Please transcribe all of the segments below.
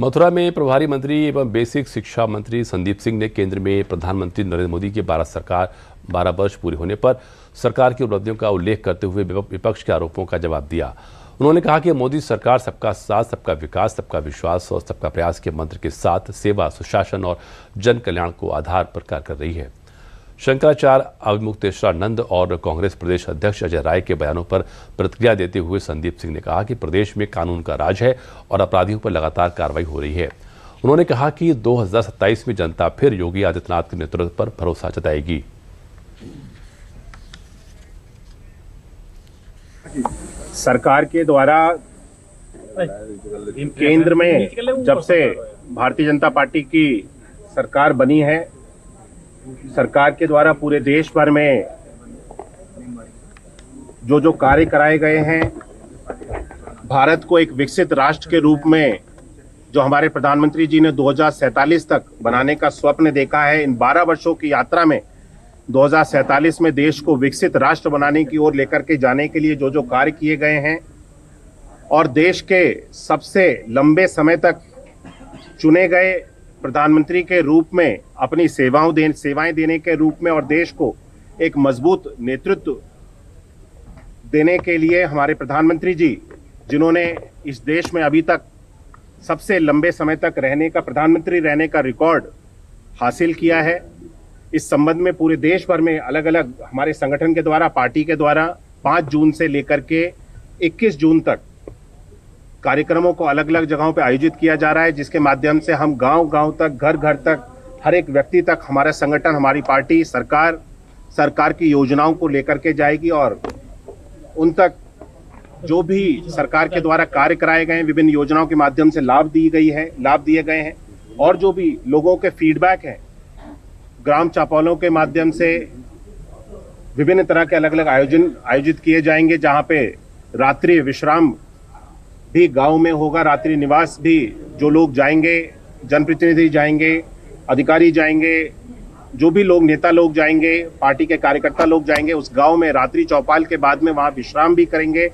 मथुरा में प्रभारी मंत्री एवं बेसिक शिक्षा मंत्री संदीप सिंह ने केंद्र में प्रधानमंत्री नरेंद्र मोदी के 12 वर्ष पूरे होने पर सरकार की उपलब्धियों का उल्लेख करते हुए विपक्ष के आरोपों का जवाब दिया। उन्होंने कहा कि मोदी सरकार सबका साथ, सबका विकास, सबका विश्वास और सबका प्रयास के मंत्र के साथ सेवा, सुशासन और जन कल्याण को आधार पर कार्य कर रही है। शंकराचार्य अविमुक्तेश्वरानंद और कांग्रेस प्रदेश अध्यक्ष अजय राय के बयानों पर प्रतिक्रिया देते हुए संदीप सिंह ने कहा कि प्रदेश में कानून का राज है और अपराधियों पर लगातार कार्रवाई हो रही है। उन्होंने कहा कि 2027 में जनता फिर योगी आदित्यनाथ के नेतृत्व पर भरोसा जताएगी। सरकार के द्वारा केंद्र में जब से भारतीय जनता पार्टी की सरकार बनी है, सरकार के द्वारा पूरे देश भर में जो कार्य कराए गए हैं, भारत को एक विकसित राष्ट्र के रूप में जो हमारे प्रधानमंत्री जी ने 2047 तक बनाने का स्वप्न देखा है, इन 12 वर्षों की यात्रा में 2047 में देश को विकसित राष्ट्र बनाने की ओर लेकर के जाने के लिए जो कार्य किए गए हैं और देश के सबसे लंबे समय तक चुने गए प्रधानमंत्री के रूप में अपनी सेवाएं देने के रूप में और देश को एक मजबूत नेतृत्व देने के लिए हमारे प्रधानमंत्री जी, जिन्होंने इस देश में अभी तक सबसे लंबे समय तक प्रधानमंत्री रहने का रिकॉर्ड हासिल किया है, इस संबंध में पूरे देश भर में अलग अलग हमारे संगठन के द्वारा, पार्टी के द्वारा 5 जून से लेकर के 21 जून तक कार्यक्रमों को अलग अलग जगहों पर आयोजित किया जा रहा है, जिसके माध्यम से हम गांव-गांव तक, घर-घर तक, हर एक व्यक्ति तक हमारा संगठन, हमारी पार्टी सरकार की योजनाओं को लेकर के जाएगी और उन तक जो भी सरकार के द्वारा कार्य कराए गए हैं, विभिन्न योजनाओं के माध्यम से लाभ दिए गए हैं और जो भी लोगों के फीडबैक हैं, ग्राम चौपालों के माध्यम से विभिन्न तरह के अलग अलग आयोजित किए जाएंगे, जहां पे रात्रि विश्राम भी गांव में होगा, रात्रि निवास भी जो लोग जाएंगे, जनप्रतिनिधि जाएंगे, अधिकारी जाएंगे, जो भी लोग नेता लोग जाएंगे, पार्टी के कार्यकर्ता लोग जाएंगे, उस गांव में रात्रि चौपाल के बाद में वहां विश्राम भी करेंगे।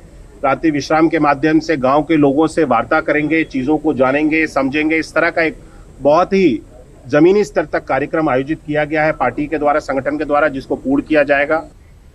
रात्रि विश्राम के माध्यम से गांव के लोगों से वार्ता करेंगे, चीजों को जानेंगे, समझेंगे। इस तरह का एक बहुत ही जमीनी स्तर तक कार्यक्रम आयोजित किया गया है पार्टी के द्वारा, संगठन के द्वारा, जिसको पूर्ण किया जाएगा।